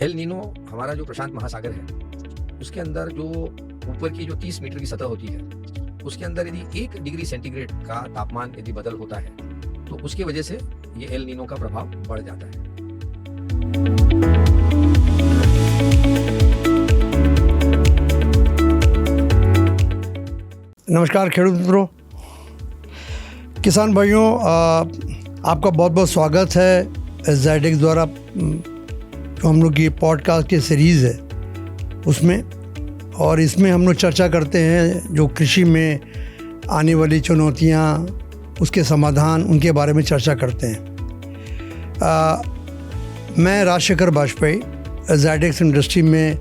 El Nino हमारा जो प्रशांत महासागर है उसके अंदर जो ऊपर की जो 30 मीटर की सतह होती है उसके अंदर यदि 1 डिग्री सेंटीग्रेड का तापमान यदि बदल होता है तो उसकी वजह से ये एल नीनो का प्रभाव बढ़ जाता है। नमस्कार खेडूत मित्रों, किसान भाइयों, आपका बहुत बहुत स्वागत है ज़ाइडेक्स द्वारा जो हम लोग की पॉडकास्ट की सीरीज़ है उसमें। और इसमें हम लोग चर्चा करते हैं जो कृषि में आने वाली चुनौतियां, उसके समाधान, उनके बारे में चर्चा करते हैं। मैं राजशेखर बाजपेयी ज़ाइडेक्स इंडस्ट्री में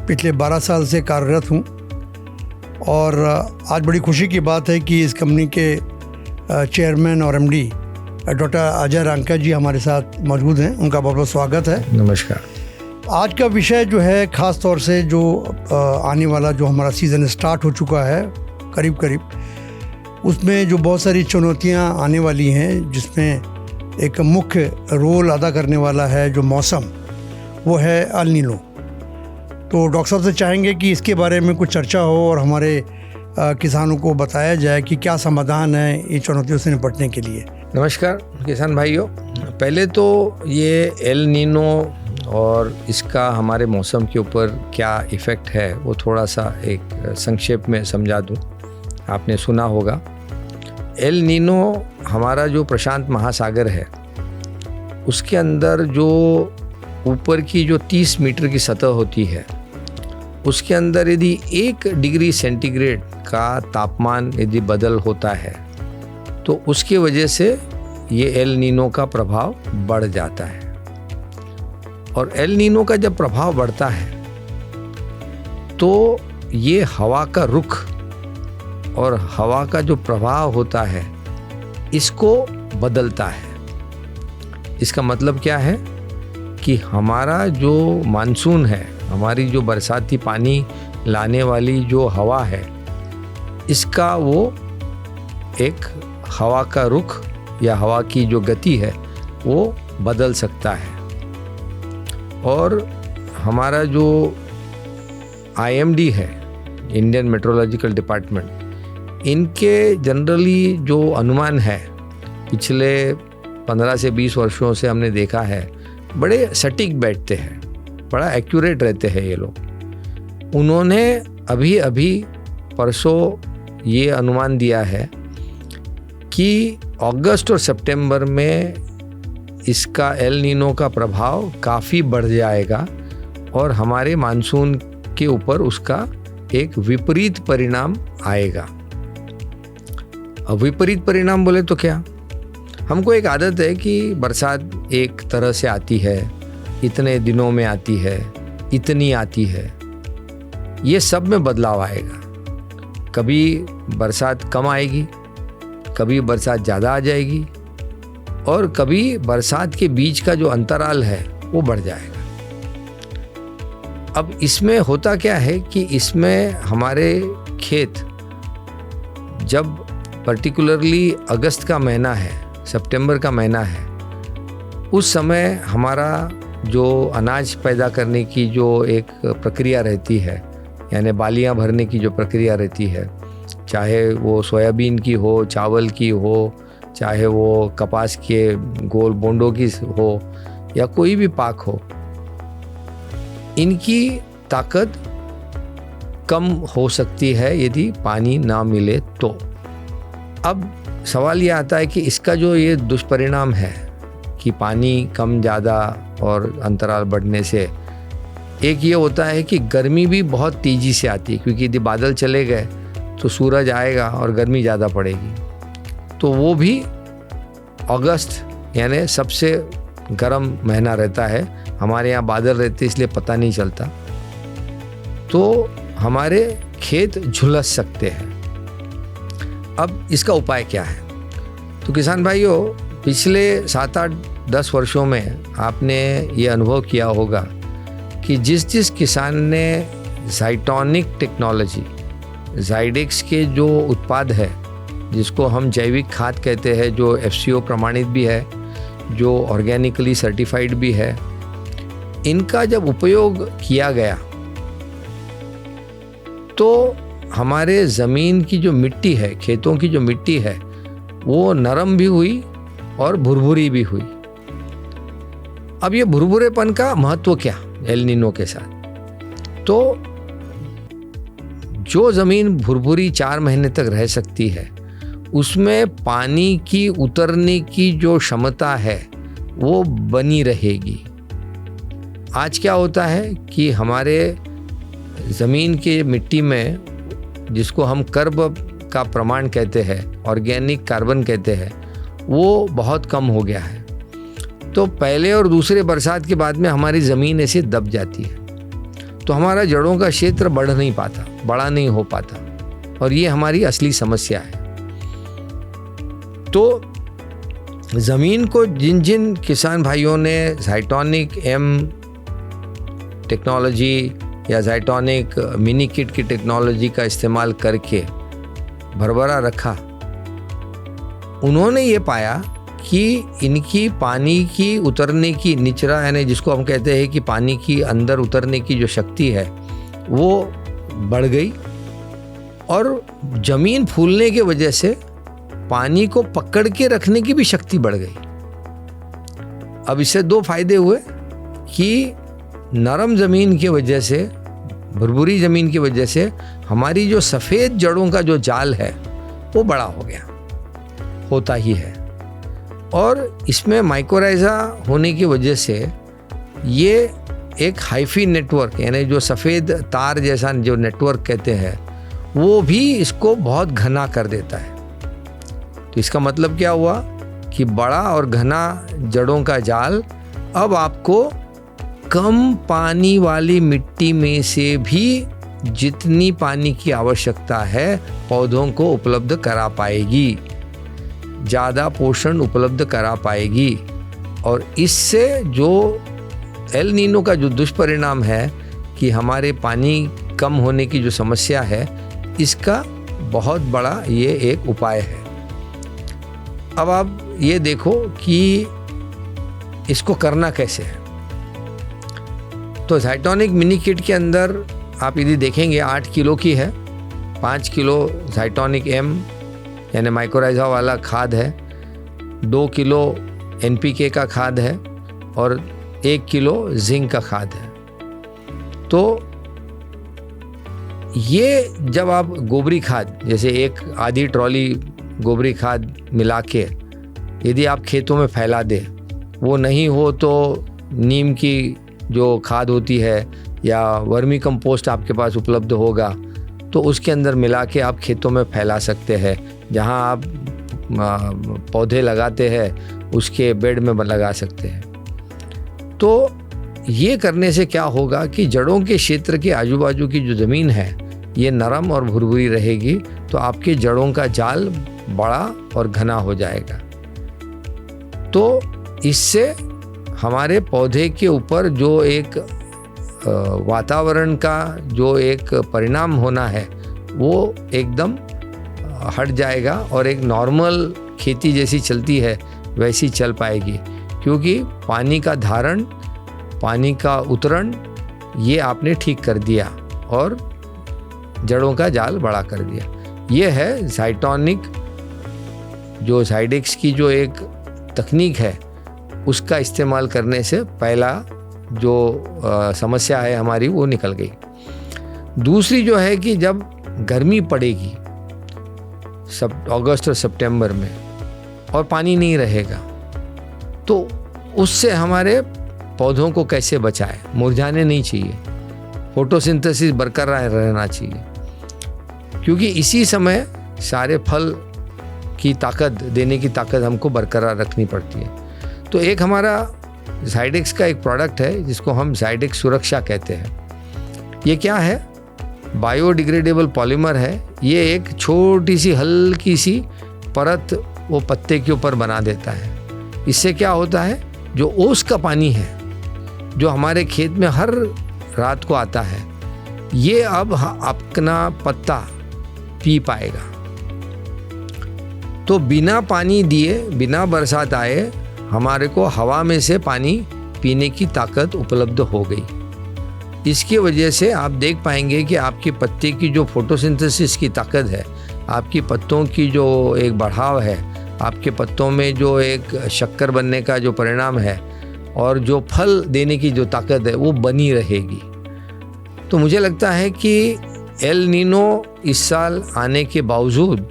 पिछले 12 साल से कार्यरत हूं और आज बड़ी खुशी की बात है कि इस कंपनी के चेयरमैन और एमडी डॉक्टर अजय रांका जी हमारे साथ मौजूद हैं। उनका बहुत बहुत स्वागत है। नमस्कार। आज का विषय जो है ख़ास तौर से जो आने वाला जो हमारा सीज़न स्टार्ट हो चुका है करीब करीब, उसमें जो बहुत सारी चुनौतियां आने वाली हैं, जिसमें एक मुख्य रोल अदा करने वाला है जो मौसम, वो है एल नीनो। तो डॉक्टर साहब से चाहेंगे कि इसके बारे में कुछ चर्चा हो और हमारे किसानों को बताया जाए कि क्या समाधान है इन चुनौतियों से निपटने के लिए। नमस्कार किसान भाइयों, पहले तो ये एल नीनो और इसका हमारे मौसम के ऊपर क्या इफ़ेक्ट है वो थोड़ा सा एक संक्षेप में समझा दूं। आपने सुना होगा एल नीनो हमारा जो प्रशांत महासागर है उसके अंदर जो ऊपर की जो 30 मीटर की सतह होती है उसके अंदर यदि 1 डिग्री सेंटीग्रेड का तापमान यदि बदल होता है तो उसकी वजह से ये एल नीनो का प्रभाव बढ़ जाता है। और एल नीनो का जब प्रभाव बढ़ता है तो ये हवा का रुख और हवा का जो प्रभाव होता है इसको बदलता है। इसका मतलब क्या है कि हमारा जो मानसून है, हमारी जो बरसाती पानी लाने वाली जो हवा है, इसका वो एक हवा का रुख या हवा की जो गति है वो बदल सकता है। और हमारा जो IMD है, इंडियन मेट्रोलॉजिकल डिपार्टमेंट, इनके जनरली जो अनुमान है पिछले 15 से 20 वर्षों से हमने देखा है, बड़े सटीक बैठते हैं, बड़ा एक्यूरेट रहते हैं ये लोग। उन्होंने अभी परसों ये अनुमान दिया है कि अगस्त और सितंबर में इसका एल नीनो का प्रभाव काफ़ी बढ़ जाएगा और हमारे मानसून के ऊपर उसका एक विपरीत परिणाम आएगा। अब विपरीत परिणाम बोले तो क्या, हमको एक आदत है कि बरसात एक तरह से आती है, इतने दिनों में आती है, इतनी आती है, ये सब में बदलाव आएगा। कभी बरसात कम आएगी, कभी बरसात ज़्यादा आ जाएगी और कभी बरसात के बीच का जो अंतराल है वो बढ़ जाएगा। अब इसमें होता क्या है कि इसमें हमारे खेत, जब पर्टिकुलरली अगस्त का महीना है, सितंबर का महीना है, उस समय हमारा जो अनाज पैदा करने की जो एक प्रक्रिया रहती है, यानी बालियां भरने की जो प्रक्रिया रहती है, चाहे वो सोयाबीन की हो, चावल की हो, चाहे वो कपास के गोल बोंडों की हो या कोई भी पाक हो, इनकी ताकत कम हो सकती है यदि पानी ना मिले तो। अब सवाल ये आता है कि इसका जो ये दुष्परिणाम है कि पानी कम ज़्यादा और अंतराल बढ़ने से एक ये होता है कि गर्मी भी बहुत तेज़ी से आती है, क्योंकि यदि बादल चले गए तो सूरज आएगा और गर्मी ज़्यादा पड़ेगी। तो वो भी अगस्त यानी सबसे गर्म महीना रहता है, हमारे यहाँ बादल रहते इसलिए पता नहीं चलता, तो हमारे खेत झुलस सकते हैं। अब इसका उपाय क्या है? तो किसान भाइयों, पिछले 7-8-10 वर्षों में आपने ये अनुभव किया होगा कि जिस किसान ने ज़ाइटोनिक टेक्नोलॉजी, ज़ाइडेक्स के जो उत्पाद है, जिसको हम जैविक खाद कहते हैं, जो FCO प्रमाणित भी है, जो ऑर्गेनिकली सर्टिफाइड भी है, इनका जब उपयोग किया गया तो हमारे ज़मीन की जो मिट्टी है, खेतों की जो मिट्टी है, वो नरम भी हुई और भुरभुरी भी हुई। अब ये भुरभुरेपन का महत्व क्या एल नीनो के साथ? तो जो ज़मीन भुरभुरी 4 महीने तक रह सकती है, उसमें पानी की उतरने की जो क्षमता है वो बनी रहेगी। आज क्या होता है कि हमारे ज़मीन के मिट्टी में, जिसको हम कर्ब का प्रमाण कहते हैं, ऑर्गेनिक कार्बन कहते हैं, वो बहुत कम हो गया है। तो पहले और दूसरे बरसात के बाद में हमारी ज़मीन ऐसे दब जाती है, तो हमारा जड़ों का क्षेत्र बढ़ नहीं पाता, बड़ा नहीं हो पाता, और ये हमारी असली समस्या है। तो ज़मीन को जिन जिन किसान भाइयों ने ज़ाइटोनिक एम टेक्नोलॉजी या ज़ाइटोनिक मिनी किट की टेक्नोलॉजी का इस्तेमाल करके भरभरा रखा, उन्होंने ये पाया कि इनकी पानी की उतरने की निचरा, यानी जिसको हम कहते हैं कि पानी की अंदर उतरने की जो शक्ति है वो बढ़ गई, और ज़मीन फूलने की वजह से पानी को पकड़ के रखने की भी शक्ति बढ़ गई। अब इससे 2 फायदे हुए कि नरम ज़मीन की वजह से, भुरभुरी ज़मीन की वजह से हमारी जो सफ़ेद जड़ों का जो जाल है वो बड़ा हो गया, होता ही है, और इसमें माइकोराइज़ा होने की वजह से ये एक हाइफी नेटवर्क, यानी जो सफ़ेद तार जैसा जो नेटवर्क कहते हैं, वो भी इसको बहुत घना कर देता है। तो इसका मतलब क्या हुआ कि बड़ा और घना जड़ों का जाल अब आपको कम पानी वाली मिट्टी में से भी जितनी पानी की आवश्यकता है पौधों को उपलब्ध करा पाएगी, ज़्यादा पोषण उपलब्ध करा पाएगी। और इससे जो एल नीनो का जो दुष्परिणाम है कि हमारे पानी कम होने की जो समस्या है, इसका बहुत बड़ा ये एक उपाय है। अब आप ये देखो कि इसको करना कैसे है। तो ज़ाइटोनिक मिनी किट के अंदर आप यदि देखेंगे 8 किलो की है, 5 किलो ज़ाइटोनिक एम यानी माइकोराइज़ा वाला खाद है, 2 किलो NPK का खाद है और 1 किलो जिंक का खाद है। तो ये जब आप गोबरी खाद, जैसे एक आधी ट्रॉली गोबरी खाद मिला के यदि आप खेतों में फैला दें, वो नहीं हो तो नीम की जो खाद होती है या वर्मी कंपोस्ट आपके पास उपलब्ध होगा, तो उसके अंदर मिला के आप खेतों में फैला सकते हैं। जहां आप पौधे लगाते हैं उसके बेड में लगा सकते हैं। तो ये करने से क्या होगा कि जड़ों के क्षेत्र के आजू बाजू की जो ज़मीन है ये नरम और भुरभुरी रहेगी, तो आपके जड़ों का जाल बड़ा और घना हो जाएगा। तो इससे हमारे पौधे के ऊपर जो एक वातावरण का जो एक परिणाम होना है वो एकदम हट जाएगा और एक नॉर्मल खेती जैसी चलती है वैसी चल पाएगी, क्योंकि पानी का धारण, पानी का उतरण ये आपने ठीक कर दिया और जड़ों का जाल बड़ा कर दिया। ये है ज़ाइटोनिक जो ज़ाइडेक्स की जो एक तकनीक है, उसका इस्तेमाल करने से पहला जो समस्या है हमारी वो निकल गई। दूसरी जो है कि जब गर्मी पड़ेगी अगस्त और सितंबर में और पानी नहीं रहेगा, तो उससे हमारे पौधों को कैसे बचाएं? मुरझाने नहीं चाहिए, फोटोसिंथेसिस बरकरार रहना चाहिए, क्योंकि इसी समय सारे फल की ताकत देने की ताकत हमको बरकरार रखनी पड़ती है। तो एक हमारा ज़ाइडेक्स का एक प्रोडक्ट है जिसको हम ज़ाइडेक्स सुरक्षा कहते हैं। ये क्या है? बायोडिग्रेडेबल पॉलीमर है। ये एक छोटी सी हल्की सी परत वो पत्ते के ऊपर बना देता है। इससे क्या होता है, जो ओस का पानी है जो हमारे खेत में हर रात को आता है, ये अब अपना पत्ता पी पाएगा। तो बिना पानी दिए, बिना बरसात आए हमारे को हवा में से पानी पीने की ताकत उपलब्ध हो गई। इसकी वजह से आप देख पाएंगे कि आपके पत्ते की जो फोटोसिंथेसिस की ताकत है, आपकी पत्तों की जो एक बढ़ाव है, आपके पत्तों में जो एक शक्कर बनने का जो परिणाम है और जो फल देने की जो ताकत है वो बनी रहेगी। तो मुझे लगता है कि एल नीनो इस साल आने के बावजूद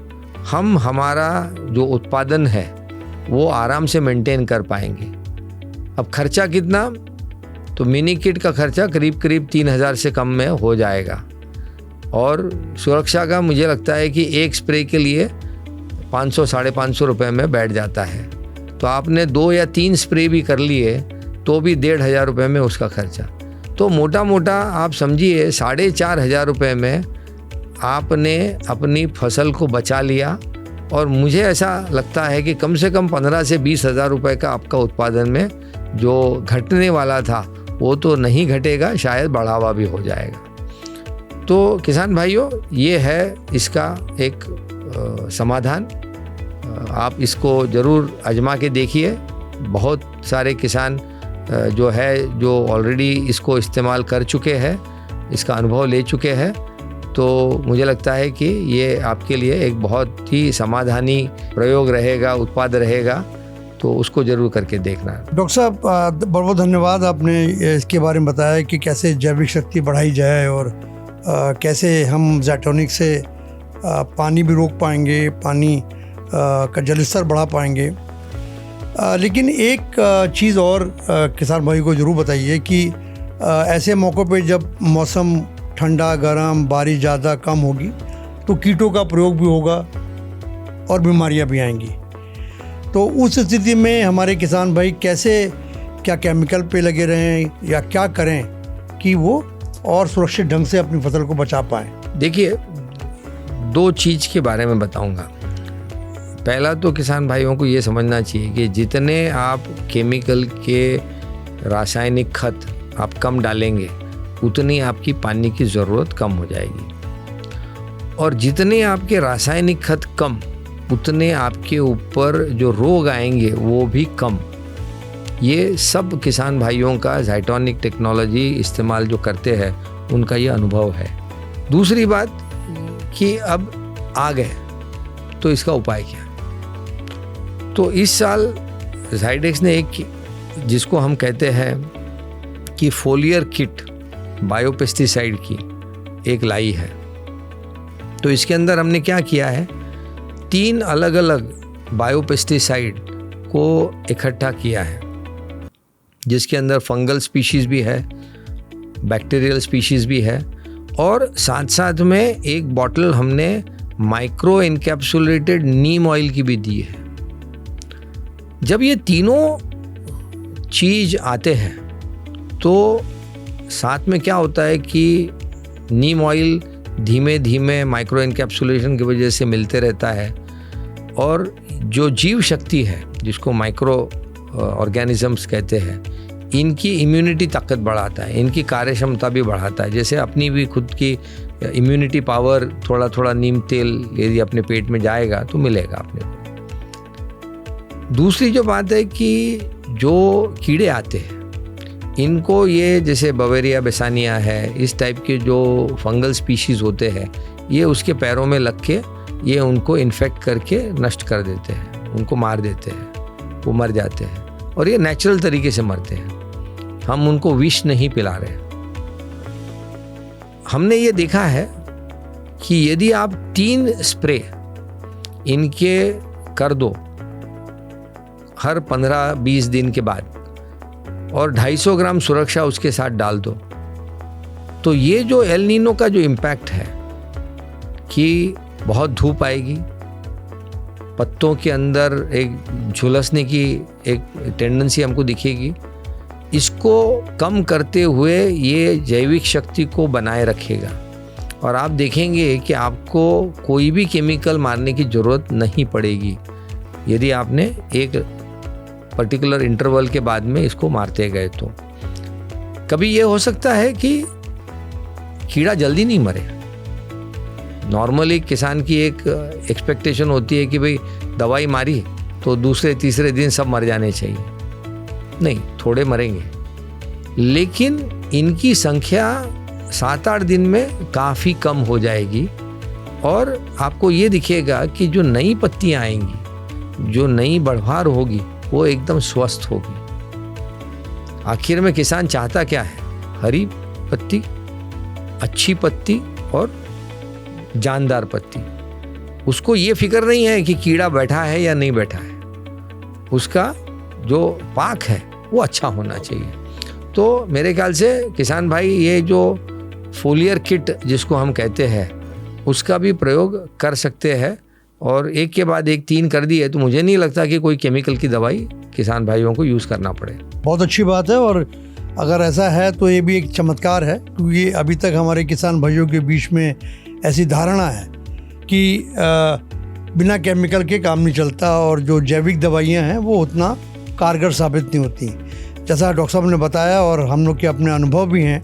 हम हमारा जो उत्पादन है वो आराम से मेंटेन कर पाएंगे। अब खर्चा कितना, तो मिनी किट का खर्चा करीब करीब 3,000 से कम में हो जाएगा और सुरक्षा का मुझे लगता है कि एक स्प्रे के लिए 500-550 रुपये में बैठ जाता है। तो आपने 2 या 3 स्प्रे भी कर लिए तो भी 1,500 रुपये में उसका खर्चा। तो मोटा मोटा आप समझिए 4,500 रुपये में आपने अपनी फसल को बचा लिया। और मुझे ऐसा लगता है कि कम से कम 15 से 20,000 रुपये का आपका उत्पादन में जो घटने वाला था वो तो नहीं घटेगा, शायद बढ़ावा भी हो जाएगा। तो किसान भाइयों, ये है इसका एक समाधान। आप इसको ज़रूर आजमा के देखिए। बहुत सारे किसान जो ऑलरेडी इसको इस्तेमाल कर चुके हैं, इसका अनुभव ले चुके हैं। तो मुझे लगता है कि ये आपके लिए एक बहुत ही समाधानी प्रयोग रहेगा, उत्पाद रहेगा, तो उसको ज़रूर करके देखना। डॉक्टर साहब, बहुत बहुत धन्यवाद। आपने इसके बारे में बताया कि कैसे जैविक शक्ति बढ़ाई जाए और कैसे हम ज़ाइटोनिक से पानी भी रोक पाएंगे, पानी का जल स्तर बढ़ा पाएंगे। लेकिन एक चीज़ और किसान भाई को ज़रूर बताइए कि ऐसे मौक़ों पे जब मौसम ठंडा, गर्म, बारिश ज़्यादा कम होगी तो कीटों का प्रयोग भी होगा और बीमारियां भी आएंगी। तो उस स्थिति में हमारे किसान भाई कैसे, क्या केमिकल पे लगे रहें या क्या करें कि वो और सुरक्षित ढंग से अपनी फसल को बचा पाएँ? देखिए, 2 चीज़ के बारे में बताऊंगा। पहला तो किसान भाइयों को ये समझना चाहिए कि जितने आप केमिकल के रासायनिक खत आप कम डालेंगे उतनी आपकी पानी की ज़रूरत कम हो जाएगी, और जितने आपके रासायनिक खत कम उतने आपके ऊपर जो रोग आएंगे वो भी कम। ये सब किसान भाइयों का ज़ाइटोनिक टेक्नोलॉजी इस्तेमाल जो करते हैं उनका ये अनुभव है। दूसरी बात कि अब आ गए तो इसका उपाय क्या। तो इस साल ज़ाइडेक्स ने एक, जिसको हम कहते हैं कि फोलियर किट बायोपेस्टिसाइड की, एक लाई है। तो इसके अंदर हमने क्या किया है, 3 अलग अलग बायोपेस्टिसाइड को इकट्ठा किया है, जिसके अंदर फंगल स्पीशीज़ भी है, बैक्टीरियल स्पीशीज़ भी है, और साथ साथ में एक बॉटल हमने माइक्रो इनकैप्सुलेटेड नीम ऑयल की भी दी है। जब ये तीनों चीज़ आते हैं तो साथ में क्या होता है कि नीम ऑयल धीमे धीमे माइक्रो इनकैप्सुलेशन की वजह से मिलते रहता है, और जो जीव शक्ति है जिसको माइक्रो ऑर्गेनिजम्स कहते हैं, इनकी इम्यूनिटी ताकत बढ़ाता है, इनकी कार्य क्षमता भी बढ़ाता है। जैसे अपनी भी खुद की इम्यूनिटी पावर, थोड़ा थोड़ा नीम तेल यदि अपने पेट में जाएगा तो मिलेगा अपने को। दूसरी जो बात है कि जो कीड़े आते हैं इनको, ये जैसे बवेरिया बेसानिया है, इस टाइप के जो फंगल स्पीशीज़ होते हैं, ये उसके पैरों में लग के ये उनको इन्फेक्ट करके नष्ट कर देते हैं, उनको मार देते हैं, वो मर जाते हैं, और ये नेचुरल तरीके से मरते हैं। हम उनको विष नहीं पिला रहे। हमने ये देखा है कि यदि आप 3 स्प्रे इनके कर दो हर 15-20 दिन के बाद, और 250 ग्राम सुरक्षा उसके साथ डाल दो, तो ये जो एल नीनो का जो इम्पैक्ट है कि बहुत धूप आएगी, पत्तों के अंदर एक झुलसने की एक टेंडेंसी हमको दिखेगी, इसको कम करते हुए ये जैविक शक्ति को बनाए रखेगा, और आप देखेंगे कि आपको कोई भी केमिकल मारने की ज़रूरत नहीं पड़ेगी यदि आपने एक पर्टिकुलर इंटरवल के बाद में इसको मारते गए। तो कभी ये हो सकता है कि कीड़ा जल्दी नहीं मरे। नॉर्मली किसान की एक एक्सपेक्टेशन होती है कि भाई दवाई मारी तो दूसरे तीसरे दिन सब मर जाने चाहिए। नहीं, थोड़े मरेंगे, लेकिन इनकी संख्या 7-8 दिन में काफ़ी कम हो जाएगी और आपको ये दिखेगा कि जो नई पत्तियाँ आएंगी, जो नई बढ़वार होगी, वो एकदम स्वस्थ होगी। आखिर में किसान चाहता क्या है? हरी पत्ती, अच्छी पत्ती और जानदार पत्ती। उसको ये फिक्र नहीं है कि कीड़ा बैठा है या नहीं बैठा है, उसका जो पाक है वो अच्छा होना चाहिए। तो मेरे ख्याल से किसान भाई ये जो फोलियर किट जिसको हम कहते हैं उसका भी प्रयोग कर सकते हैं, और एक के बाद एक 3 कर दिए तो मुझे नहीं लगता कि कोई केमिकल की दवाई किसान भाइयों को यूज़ करना पड़े। बहुत अच्छी बात है, और अगर ऐसा है तो ये भी एक चमत्कार है, क्योंकि अभी तक हमारे किसान भाइयों के बीच में ऐसी धारणा है कि बिना केमिकल के काम नहीं चलता और जो जैविक दवाइयाँ हैं वो उतना कारगर साबित नहीं होती। जैसा डॉक्टर साहब ने बताया और हम लोग के अपने अनुभव भी हैं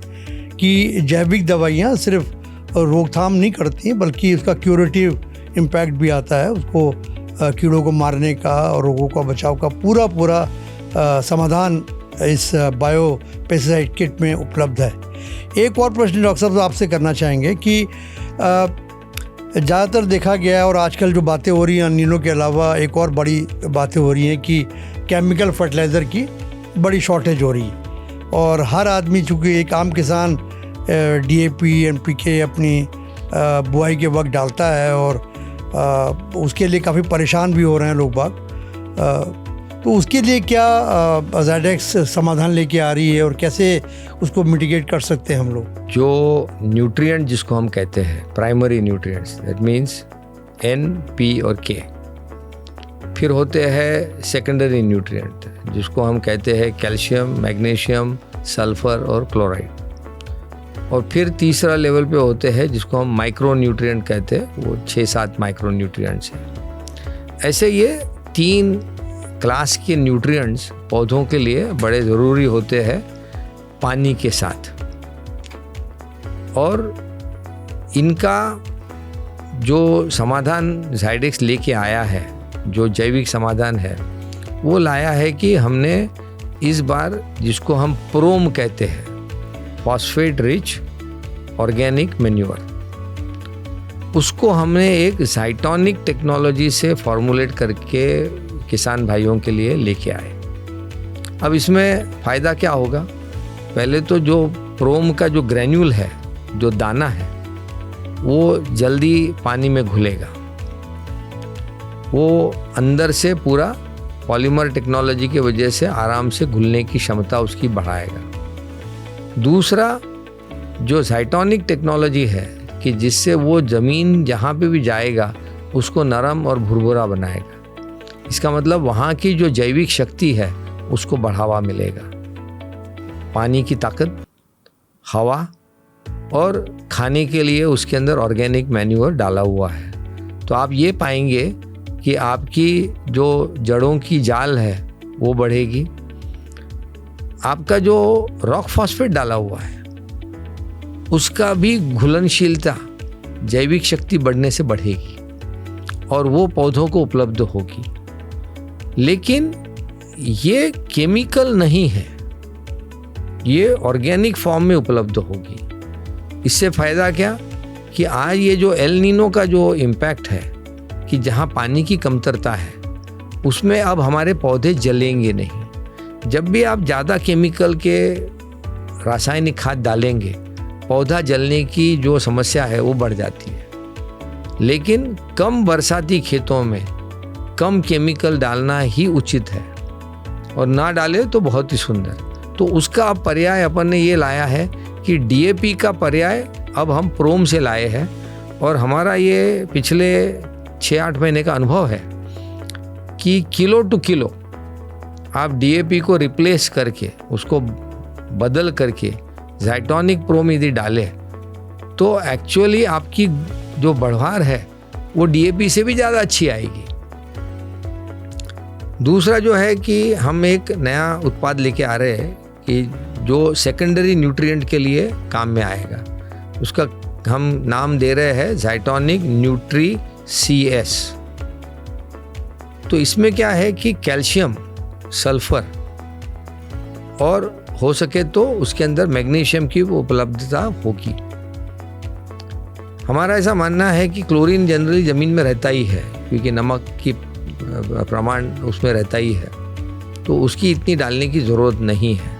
कि जैविक दवाइयाँ सिर्फ रोकथाम नहीं करती हैं बल्कि उसका क्यूरेटिव इम्पैक्ट भी आता है, उसको कीड़ों को मारने का और रोगों का बचाव का पूरा समाधान इस बायो पेस्टिसाइड किट में उपलब्ध है। एक और प्रश्न डॉक्टर साहब आपसे करना चाहेंगे कि ज़्यादातर देखा गया है और आजकल जो बातें हो रही हैं नीलों के अलावा एक और बड़ी बातें हो रही हैं कि केमिकल फर्टिलाइज़र की बड़ी शॉर्टेज हो रही है, और हर आदमी चूँकि एक आम किसान DAP NPK अपनी बुआई के वक्त डालता है और उसके लिए काफ़ी परेशान भी हो रहे हैं लोग बाग, तो उसके लिए क्या ज़ायडेक्स समाधान लेके आ रही है और कैसे उसको मिटिगेट कर सकते हैं हम लोग? जो न्यूट्रिएंट जिसको हम कहते हैं primary nutrients, that means N, P और K, फिर होते हैं सेकेंडरी न्यूट्रिएंट जिसको हम कहते हैं कैल्शियम, मैग्नीशियम, सल्फर और क्लोराइड, और फिर तीसरा लेवल पे होते हैं जिसको हम माइक्रो न्यूट्रिएंट कहते हैं, वो 6-7 माइक्रो न्यूट्रिएंट्स हैं। ऐसे ये 3 क्लास के न्यूट्रिएंट्स पौधों के लिए बड़े ज़रूरी होते हैं पानी के साथ, और इनका जो समाधान ज़ायडेक्स लेके आया है, जो जैविक समाधान है, वो लाया है कि हमने इस बार जिसको हम प्रोम कहते हैं, फॉस्फेट रिच ऑर्गेनिक मैन्योर, उसको हमने एक ज़ाइटोनिक टेक्नोलॉजी से फॉर्मुलेट करके किसान भाइयों के लिए लेके आए। अब इसमें फ़ायदा क्या होगा? पहले तो जो प्रोम का जो ग्रैन्यूल है, जो दाना है, वो जल्दी पानी में घुलेगा, वो अंदर से पूरा पॉलीमर टेक्नोलॉजी की वजह से आराम से घुलने की क्षमता उसकी बढ़ाएगा। दूसरा जो ज़ाइटोनिक टेक्नोलॉजी है कि जिससे वो ज़मीन जहाँ पे भी जाएगा उसको नरम और भुरभुरा बनाएगा, इसका मतलब वहाँ की जो जैविक शक्ति है उसको बढ़ावा मिलेगा। पानी की ताकत, हवा और खाने के लिए उसके अंदर ऑर्गेनिक मैन्योर डाला हुआ है, तो आप ये पाएंगे कि आपकी जो जड़ों की जाल है वो बढ़ेगी। आपका जो रॉक फॉस्फेट डाला हुआ है उसका भी घुलनशीलता, जैविक शक्ति बढ़ने से बढ़ेगी और वो पौधों को उपलब्ध होगी। लेकिन ये केमिकल नहीं है, ये ऑर्गेनिक फॉर्म में उपलब्ध होगी। इससे फ़ायदा क्या कि आज ये जो एल नीनो का जो इम्पैक्ट है कि जहाँ पानी की कमतरता है उसमें अब हमारे पौधे जलेंगे नहीं। जब भी आप ज़्यादा केमिकल के रासायनिक खाद डालेंगे, पौधा जलने की जो समस्या है वो बढ़ जाती है। लेकिन कम बरसाती खेतों में कम केमिकल डालना ही उचित है, और ना डाले तो बहुत ही सुंदर। तो उसका अब पर्याय अपन ने ये लाया है कि DAP का पर्याय अब हम प्रोम से लाए हैं, और हमारा ये पिछले 6-8 महीने का अनुभव है कि किलो टू किलो आप DAP को रिप्लेस करके, उसको बदल करके ज़ाइटोनिक प्रोम यदि डालें तो एक्चुअली आपकी जो बढ़वार है वो DAP से भी ज़्यादा अच्छी आएगी। दूसरा जो है कि हम एक नया उत्पाद लेके आ रहे हैं कि जो सेकेंडरी न्यूट्रिएंट के लिए काम में आएगा, उसका हम नाम दे रहे हैं ज़ाइटोनिक न्यूट्री CS। तो इसमें क्या है कि कैल्शियम, सल्फर और हो सके तो उसके अंदर मैग्नीशियम की उपलब्धता होगी। हमारा ऐसा मानना है कि क्लोरीन जनरली ज़मीन में रहता ही है, क्योंकि नमक की प्रमाण उसमें रहता ही है, तो उसकी इतनी डालने की ज़रूरत नहीं है।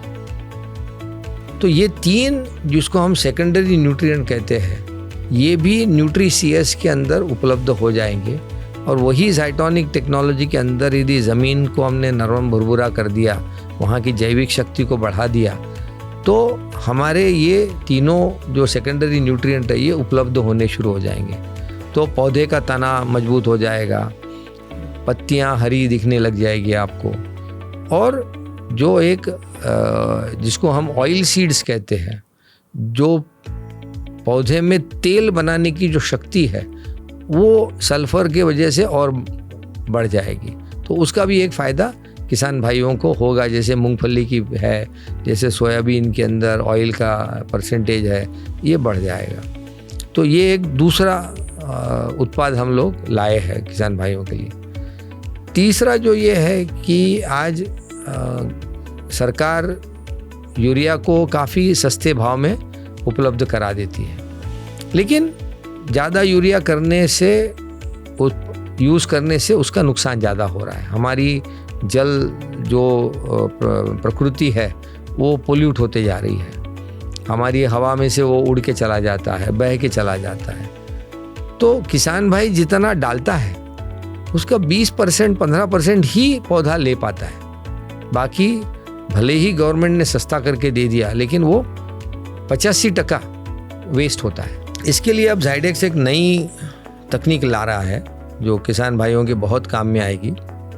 तो ये 3 जिसको हम सेकेंडरी न्यूट्रिएंट कहते हैं, ये भी न्यूट्री-CS के अंदर उपलब्ध हो जाएंगे। और वही ज़ाइटोनिक टेक्नोलॉजी के अंदर यदि ज़मीन को हमने नरम भुरभुरा कर दिया, वहाँ की जैविक शक्ति को बढ़ा दिया, तो हमारे ये तीनों जो सेकेंडरी न्यूट्रिएंट है ये उपलब्ध होने शुरू हो जाएंगे। तो पौधे का तना मजबूत हो जाएगा, पत्तियाँ हरी दिखने लग जाएगी आपको, और जो एक जिसको हम ऑयल सीड्स कहते हैं, जो पौधे में तेल बनाने की जो शक्ति है वो सल्फर के वजह से और बढ़ जाएगी। तो उसका भी एक फ़ायदा किसान भाइयों को होगा, जैसे मूंगफली की है, जैसे सोयाबीन के अंदर ऑयल का परसेंटेज है, ये बढ़ जाएगा। तो ये एक दूसरा उत्पाद हम लोग लाए हैं किसान भाइयों के लिए। तीसरा जो ये है कि आज सरकार यूरिया को काफ़ी सस्ते भाव में उपलब्ध करा देती है, लेकिन ज़्यादा यूरिया करने से, यूज़ करने से उसका नुकसान ज़्यादा हो रहा है। हमारी जल जो प्रकृति है वो पोल्यूट होते जा रही है, हमारी हवा में से वो उड़ के चला जाता है, बह के चला जाता है। तो किसान भाई जितना डालता है उसका 20% 15% ही पौधा ले पाता है। बाकी भले ही गवर्नमेंट ने सस्ता करके दे दिया, लेकिन वो 85% वेस्ट होता है। इसके लिए अब ज़ाइडेक्स एक नई तकनीक ला रहा है जो किसान भाइयों के बहुत काम में आएगी।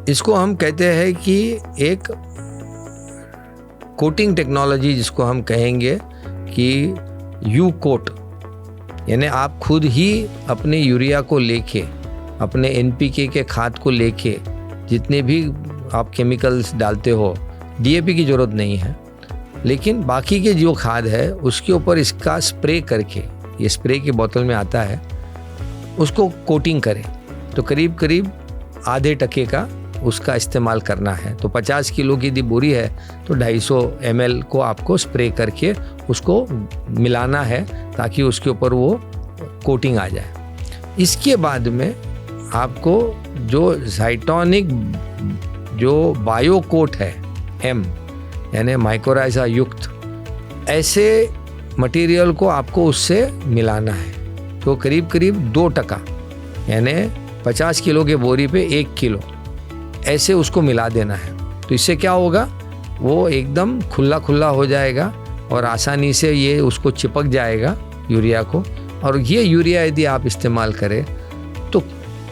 इसको हम कहते हैं कि एक कोटिंग टेक्नोलॉजी, जिसको हम कहेंगे कि यू कोट, यानी आप खुद ही अपने यूरिया को लेके, अपने NPK के खाद को लेके, जितने भी आप केमिकल्स डालते हो, DAP की ज़रूरत नहीं है, लेकिन बाकी के जो खाद है उसके ऊपर इसका स्प्रे करके, ये स्प्रे की बोतल में आता है, उसको कोटिंग करें। तो करीब करीब आधे टके का उसका इस्तेमाल करना है। तो 50 किलो की यदि बोरी है तो 250 ml को आपको स्प्रे करके उसको मिलाना है, ताकि उसके ऊपर वो कोटिंग आ जाए। इसके बाद में आपको जो ज़ाइटोनिक जो बायो कोट है, M यानी माइकोराइज़ा युक्त, ऐसे मटेरियल को आपको उससे मिलाना है। तो करीब करीब 2% यानी 50 किलो के बोरी पे 1 किलो ऐसे उसको मिला देना है। तो इससे क्या होगा, वो एकदम खुला खुला हो जाएगा और आसानी से ये उसको चिपक जाएगा यूरिया को। और ये यूरिया यदि आप इस्तेमाल करें तो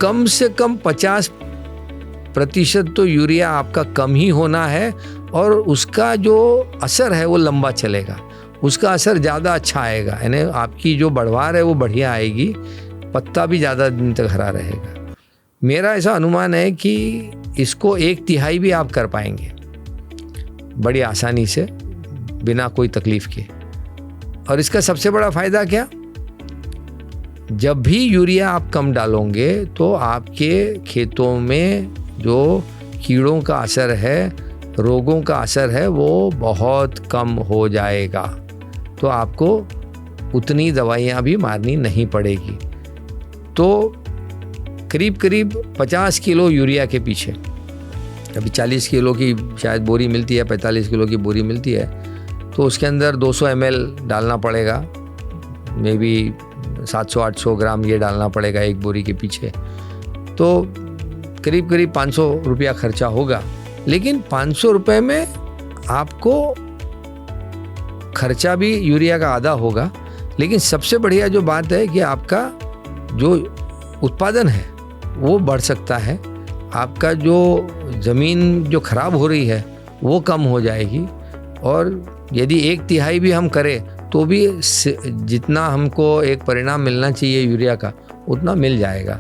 कम से कम 50% तो यूरिया आपका कम ही होना है, और उसका जो असर है वो लंबा चलेगा, उसका असर ज़्यादा अच्छा आएगा। यानी आपकी जो बढ़वार है वो बढ़िया आएगी, पत्ता भी ज़्यादा दिन तक हरा रहेगा। मेरा ऐसा अनुमान है कि इसको 1/3 भी आप कर पाएंगे बड़ी आसानी से, बिना कोई तकलीफ़ के। और इसका सबसे बड़ा फ़ायदा क्या, जब भी यूरिया आप कम डालोगे तो आपके खेतों में जो कीड़ों का असर है, रोगों का असर है, वो बहुत कम हो जाएगा। तो आपको उतनी दवाइयाँ भी मारनी नहीं पड़ेगी। तो करीब करीब 50 किलो यूरिया के पीछे, अभी 40 किलो की शायद बोरी मिलती है, 45 किलो की बोरी मिलती है, तो उसके अंदर 200 ml डालना पड़ेगा, मे बी 700-800 ग्राम ये डालना पड़ेगा एक बोरी के पीछे। तो करीब करीब 500 रुपया खर्चा होगा। लेकिन 500 रुपये में आपको खर्चा भी यूरिया का आधा होगा, लेकिन सबसे बढ़िया जो बात है कि आपका जो उत्पादन है वो बढ़ सकता है, आपका जो ज़मीन जो ख़राब हो रही है वो कम हो जाएगी, और यदि 1/3 भी हम करें तो भी जितना हमको एक परिणाम मिलना चाहिए यूरिया का उतना मिल जाएगा।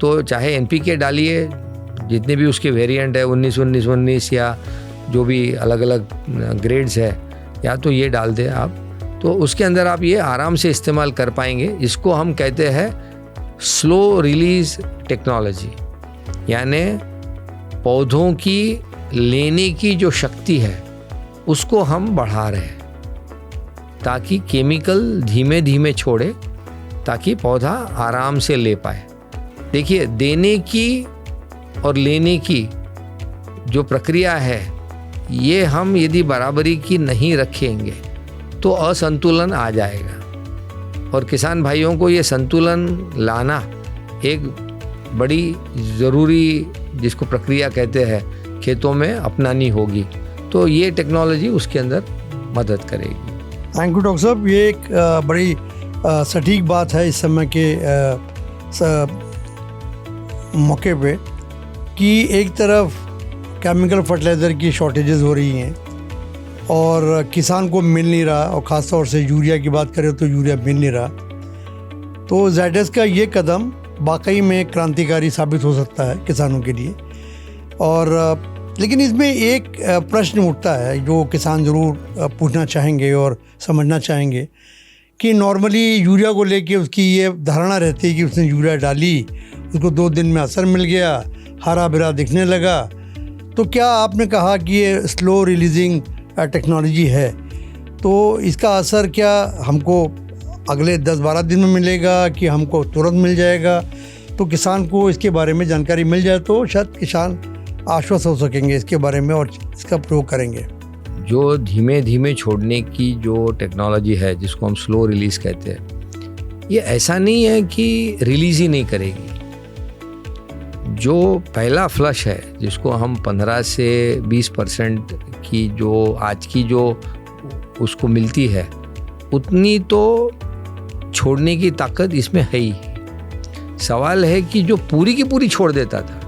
तो चाहे NPK डालिए, जितने भी उसके वेरिएंट है 19-19-19 या जो भी अलग अलग ग्रेड्स है, या तो ये डाल दें आप, तो उसके अंदर आप ये आराम से इस्तेमाल कर पाएंगे। इसको हम कहते हैं स्लो रिलीज टेक्नोलॉजी, यानी पौधों की लेने की जो शक्ति है उसको हम बढ़ा रहे हैं ताकि केमिकल धीमे धीमे छोड़े, ताकि पौधा आराम से ले पाए। देखिए, देने की और लेने की जो प्रक्रिया है, ये हम यदि बराबरी की नहीं रखेंगे तो असंतुलन आ जाएगा। और किसान भाइयों को ये संतुलन लाना एक बड़ी ज़रूरी, जिसको प्रक्रिया कहते हैं, खेतों में अपनानी होगी। तो ये टेक्नोलॉजी उसके अंदर मदद करेगी। थैंक यू डॉक्टर साहब। ये एक बड़ी सटीक बात है इस समय के मौके पे कि एक तरफ केमिकल फर्टिलाइज़र की शॉर्टेजेस हो रही हैं और किसान को मिल नहीं रहा, और ख़ास तौर से यूरिया की बात करें तो यूरिया मिल नहीं रहा। तो ज़ायडस का ये कदम वाकई में क्रांतिकारी साबित हो सकता है किसानों के लिए। और लेकिन इसमें एक प्रश्न उठता है जो किसान ज़रूर पूछना चाहेंगे और समझना चाहेंगे कि नॉर्मली यूरिया को लेके उसकी ये धारणा रहती है कि उसने यूरिया डाली, उसको 2 दिन में असर मिल गया, हरा भरा दिखने लगा। तो क्या आपने कहा कि ये स्लो रिलीजिंग टेक्नोलॉजी है, तो इसका असर क्या हमको अगले 10-12 दिन में मिलेगा कि हमको तुरंत मिल जाएगा? तो किसान को इसके बारे में जानकारी मिल जाए तो शायद किसान आश्वस्त हो सकेंगे इसके बारे में और इसका प्रयोग करेंगे। जो धीमे धीमे छोड़ने की जो टेक्नोलॉजी है, जिसको हम स्लो रिलीज़ कहते हैं, ये ऐसा नहीं है कि रिलीज़ ही नहीं करेगी। जो पहला फ्लश है, जिसको हम 15 से 20% की जो आज की जो उसको मिलती है, उतनी तो छोड़ने की ताकत इसमें है ही। सवाल है कि जो पूरी की पूरी छोड़ देता था,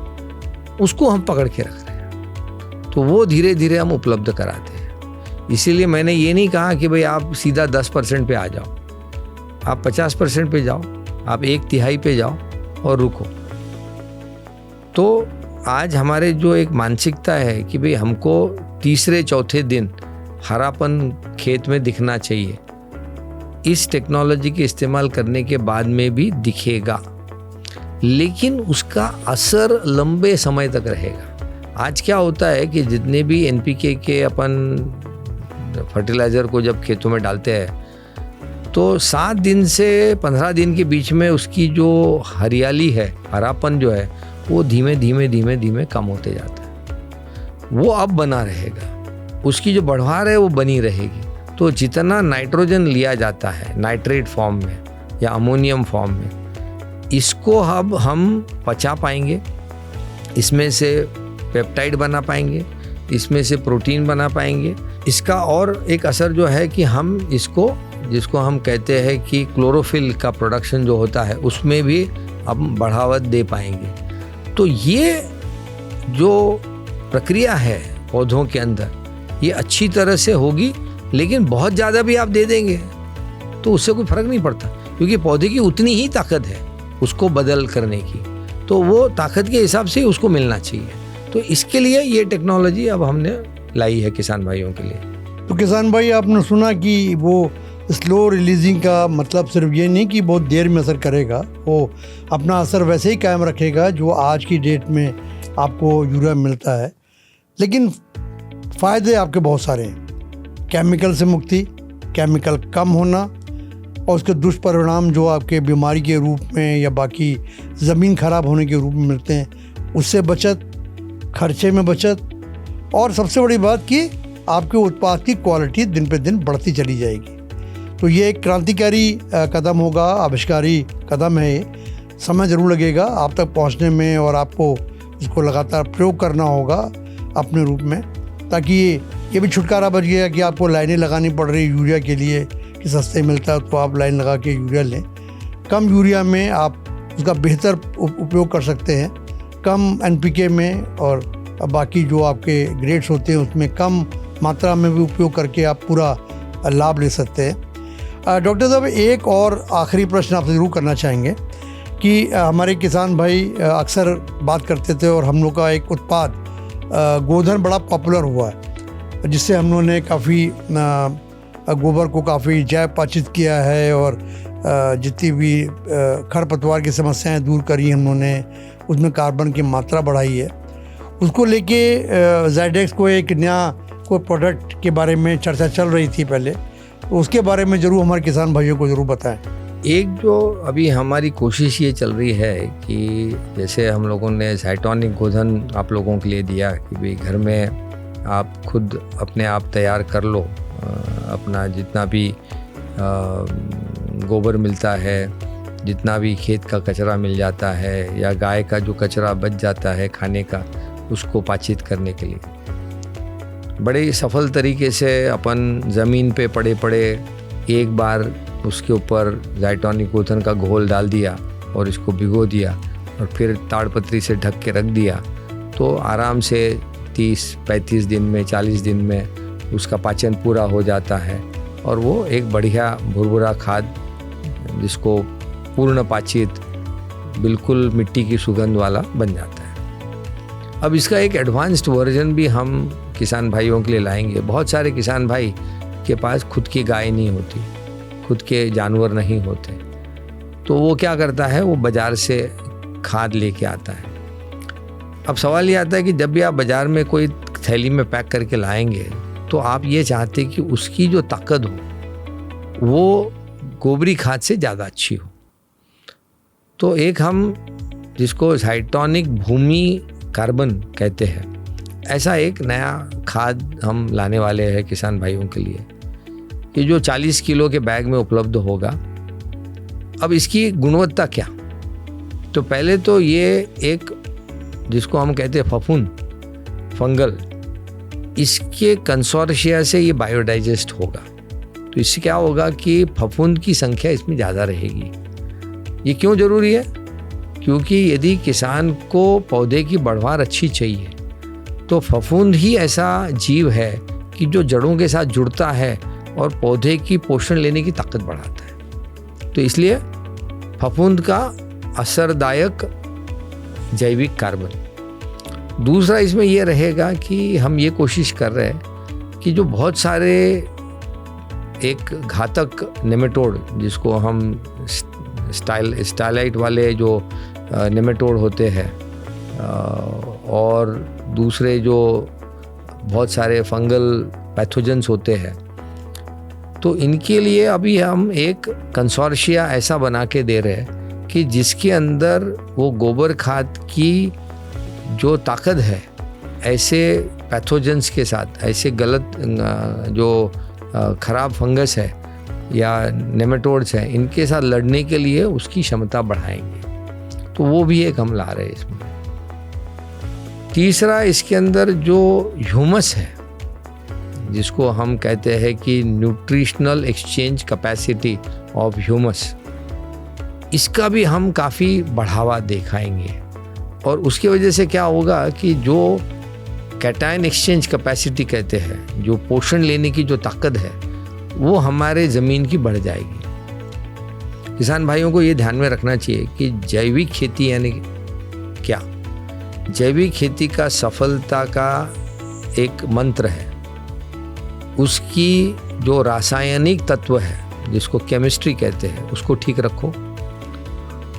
उसको हम पकड़ के रख रहे हैं, तो वो धीरे धीरे हम उपलब्ध कराते हैं। इसीलिए मैंने ये नहीं कहा कि भाई आप सीधा 10% पे आ जाओ, आप 50% पे जाओ, आप 1/3 पे जाओ और रुको। तो आज हमारे जो एक मानसिकता है कि भाई हमको तीसरे चौथे दिन हरापन खेत में दिखना चाहिए, इस टेक्नोलॉजी के इस्तेमाल करने के बाद में भी दिखेगा, लेकिन उसका असर लंबे समय तक रहेगा। आज क्या होता है कि जितने भी NPK के अपन फर्टिलाइज़र को जब खेतों में डालते हैं, तो 7 दिन से 15 दिन के बीच में उसकी जो हरियाली है, हरापन जो है, वो धीमे धीमे कम होते जाता है। वो अब बना रहेगा, उसकी जो बढ़वार है वो बनी रहेगी। तो जितना नाइट्रोजन लिया जाता है नाइट्रेट फॉर्म में या अमोनियम फॉर्म में, इसको अब हम पचा पाएंगे, इसमें से पेप्टाइड बना पाएंगे, इसमें से प्रोटीन बना पाएंगे। इसका और एक असर जो है कि हम इसको, जिसको हम कहते हैं कि क्लोरोफिल का प्रोडक्शन जो होता है, उसमें भी अब बढ़ावा दे पाएंगे। तो ये जो प्रक्रिया है पौधों के अंदर, ये अच्छी तरह से होगी, लेकिन बहुत ज़्यादा भी आप दे देंगे तो उससे कोई फ़र्क नहीं पड़ता, क्योंकि पौधे की उतनी ही ताकत है उसको बदल करने की, तो वो ताकत के हिसाब से उसको मिलना चाहिए। तो इसके लिए ये टेक्नोलॉजी अब हमने लाई है किसान भाइयों के लिए। तो किसान भाई, आपने सुना कि वो स्लो रिलीजिंग का मतलब सिर्फ ये नहीं कि बहुत देर में असर करेगा, वो अपना असर वैसे ही कायम रखेगा जो आज की डेट में आपको यूरिया मिलता है। लेकिन फ़ायदे आपके बहुत सारे हैं। केमिकल से मुक्ति, केमिकल कम होना, और उसके दुष्परिणाम जो आपके बीमारी के रूप में या बाकी ज़मीन ख़राब होने के रूप में मिलते हैं, उससे बचत, खर्चे में बचत, और सबसे बड़ी बात कि आपके उत्पाद की क्वालिटी दिन पे दिन बढ़ती चली जाएगी। तो ये एक क्रांतिकारी कदम होगा, आविष्कारी कदम है। ये समय ज़रूर लगेगा आप तक पहुंचने में, और आपको इसको लगातार प्रयोग करना होगा अपने रूप में, ताकि ये भी छुटकारा बच गया कि आपको लाइनें लगानी पड़ रही यूरिया के लिए कि सस्ते मिलता है तो आप लाइन लगा के यूरिया लें। कम यूरिया में आप उसका बेहतर उपयोग कर सकते हैं, कम NPK में और बाकी जो आपके ग्रेड्स होते हैं उसमें कम मात्रा में भी उपयोग करके आप पूरा लाभ ले सकते हैं। डॉक्टर साहब, एक और आखिरी प्रश्न आपसे ज़रूर करना चाहेंगे कि हमारे किसान भाई अक्सर बात करते थे, और हम लोग का एक उत्पाद गोधन बड़ा पॉपुलर हुआ है, जिससे हम लोगों ने काफ़ी गोबर को काफ़ी जैव पाचित किया है, और जितनी भी खरपतवार की समस्याएं दूर करी हम लोगों ने, उसमें कार्बन की मात्रा बढ़ाई है। उसको लेके ज़ायडेक्स को एक नया कोई प्रोडक्ट के बारे में चर्चा चल रही थी पहले, तो उसके बारे में ज़रूर हमारे किसान भाइयों को ज़रूर बताएं। एक जो अभी हमारी कोशिश ये चल रही है कि जैसे हम लोगों ने ज़ाइटोनिक गोधन आप लोगों के लिए दिया कि भाई घर में आप खुद अपने आप तैयार कर लो, अपना जितना भी गोबर मिलता है, जितना भी खेत का कचरा मिल जाता है या गाय का जो कचरा बच जाता है खाने का, उसको पाचित करने के लिए बड़े सफल तरीके से अपन ज़मीन पे पड़े पड़े एक बार उसके ऊपर ज़ाइटोनिक गोधन का घोल डाल दिया और इसको भिगो दिया और फिर ताड़पत्री से ढक के रख दिया, तो आराम से 30-35 दिन में 40 दिन में उसका पाचन पूरा हो जाता है और वो एक बढ़िया भुरभुरा खाद जिसको पूर्ण पाचित बिल्कुल मिट्टी की सुगंध वाला बन जाता है। अब इसका एक एडवांस्ड वर्जन भी हम किसान भाइयों के लिए लाएंगे। बहुत सारे किसान भाई के पास खुद की गाय नहीं होती, खुद के जानवर नहीं होते, तो वो क्या करता है, वो बाज़ार से खाद लेके आता है। अब सवाल ये आता है कि जब भी आप बाज़ार में कोई थैली में पैक करके लाएंगे तो आप ये चाहते कि उसकी जो ताकत हो वो गोबरी खाद से ज़्यादा अच्छी हो। तो एक हम जिसको ज़ाइटोनिक भूमि कार्बन कहते हैं, ऐसा एक नया खाद हम लाने वाले हैं किसान भाइयों के लिए, कि जो 40 किलो के बैग में उपलब्ध होगा। अब इसकी गुणवत्ता क्या, तो पहले तो ये एक जिसको हम कहते हैं फंगल, इसके कंसोर्शिया से ये बायोडाइजेस्ट होगा। तो इससे क्या होगा कि फफूंद की संख्या इसमें ज़्यादा रहेगी। ये क्यों ज़रूरी है, क्योंकि यदि किसान को पौधे की बढ़वार अच्छी चाहिए तो फफूंद ही ऐसा जीव है कि जो जड़ों के साथ जुड़ता है और पौधे की पोषण लेने की ताकत बढ़ाता है। तो इसलिए फफूंद का असरदायक जैविक कार्बन। दूसरा इसमें यह रहेगा कि हम ये कोशिश कर रहे हैं कि जो बहुत सारे एक घातक नेमेटोड जिसको हम स्टाइलाइट वाले जो नेमेटोड होते हैं और दूसरे जो बहुत सारे फंगल पैथोजेंस होते हैं, तो इनके लिए अभी हम एक कंसोर्शिया ऐसा बना के दे रहे हैं कि जिसके अंदर वो गोबर खाद की जो ताकत है ऐसे पैथोजेंस के साथ, ऐसे गलत जो खराब फंगस है या नेमेटोड्स हैं, इनके साथ लड़ने के लिए उसकी क्षमता बढ़ाएंगे। तो वो भी एक हम ला रहे हैं इसमें। तीसरा, इसके अंदर जो ह्यूमस है जिसको हम कहते हैं कि nutritional exchange capacity of humus, इसका भी हम काफ़ी बढ़ावा दिखाएंगे। और उसकी वजह से क्या होगा कि जो कैटायन एक्सचेंज कैपेसिटी कहते हैं, जो पोषण लेने की जो ताकत है, वो हमारे ज़मीन की बढ़ जाएगी। किसान भाइयों को ये ध्यान में रखना चाहिए कि जैविक खेती यानी क्या, जैविक खेती का सफलता का एक मंत्र है, उसकी जो रासायनिक तत्व है जिसको केमिस्ट्री कहते हैं उसको ठीक रखो,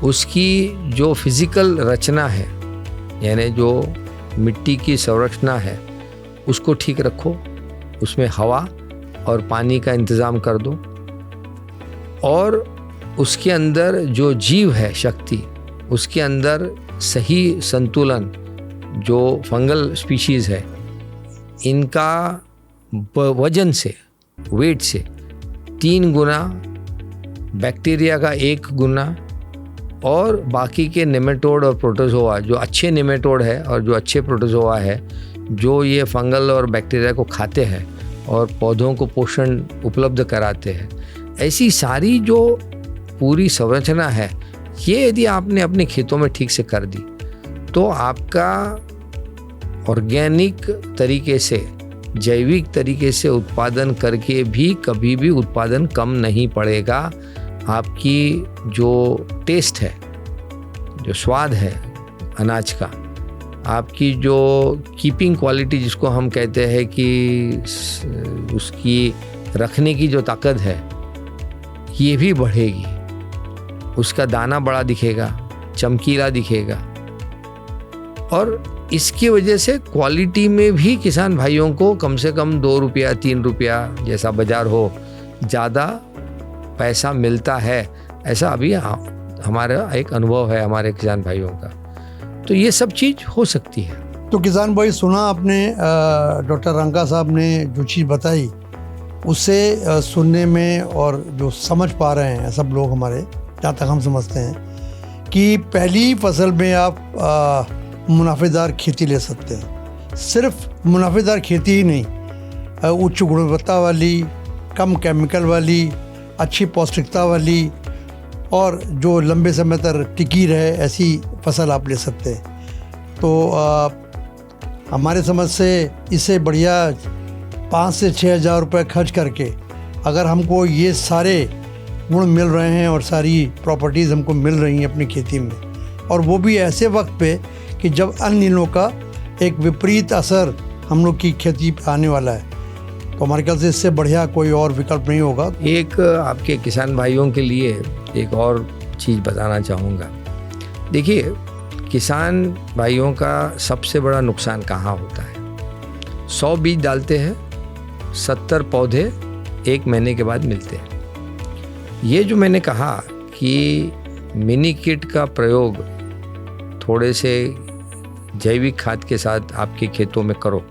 उसकी जो फिजिकल रचना है यानी जो मिट्टी की संरचना है उसको ठीक रखो, उसमें हवा और पानी का इंतज़ाम कर दो, और उसके अंदर जो जीव है शक्ति, उसके अंदर सही संतुलन, जो फंगल स्पीशीज़ है इनका वजन से, वेट से 3 गुना, बैक्टीरिया का 1 गुना, और बाकी के नेमेटोड और प्रोटोजोआ, जो अच्छे नेमेटोड है और जो अच्छे प्रोटोजोआ है, जो ये फंगल और बैक्टीरिया को खाते हैं और पौधों को पोषण उपलब्ध कराते हैं, ऐसी सारी जो पूरी संरचना है, ये यदि आपने अपने खेतों में ठीक से कर दी तो आपका ऑर्गेनिक तरीके से, जैविक तरीके से उत्पादन करके भी कभी भी उत्पादन कम नहीं पड़ेगा। आपकी जो टेस्ट है, जो स्वाद है अनाज का, आपकी जो कीपिंग क्वालिटी जिसको हम कहते हैं कि उसकी रखने की जो ताकत है, ये भी बढ़ेगी। उसका दाना बड़ा दिखेगा, चमकीला दिखेगा, और इसकी वजह से क्वालिटी में भी किसान भाइयों को कम से कम 2 रुपया 3 रुपया जैसा बाजार हो ज़्यादा पैसा मिलता है, ऐसा अभी हमारा एक अनुभव है हमारे किसान भाइयों का। तो ये सब चीज़ हो सकती है। तो किसान भाई, सुना आपने डॉक्टर रंका साहब ने जो चीज़ बताई, उससे सुनने में और जो समझ पा रहे हैं सब लोग हमारे, जहाँ तक हम समझते हैं कि पहली फसल में आप मुनाफेदार खेती ले सकते हैं। सिर्फ मुनाफेदार खेती ही नहीं, उच्च गुणवत्ता वाली, कम केमिकल वाली, अच्छी पौष्टिकता वाली और जो लंबे समय तक टिकी रहे, ऐसी फसल आप ले सकते हैं। तो हमारे समझ से इससे बढ़िया 5 से 6 हज़ार रुपये खर्च करके अगर हमको ये सारे गुण मिल रहे हैं और सारी प्रॉपर्टीज़ हमको मिल रही हैं अपनी खेती में, और वो भी ऐसे वक्त पे कि जब अल नीनो का एक विपरीत असर हम लोग की खेती पे आने वाला है, तो हमारे ख्याल से इससे बढ़िया कोई और विकल्प नहीं होगा। एक आपके किसान भाइयों के लिए एक और चीज़ बताना चाहूँगा। देखिए, किसान भाइयों का सबसे बड़ा नुकसान कहाँ होता है? 100 बीज डालते हैं, 70 पौधे 1 महीने के बाद मिलते हैं। ये जो मैंने कहा कि मिनी किट का प्रयोग थोड़े से जैविक खाद के साथ आपके खेतों में करो,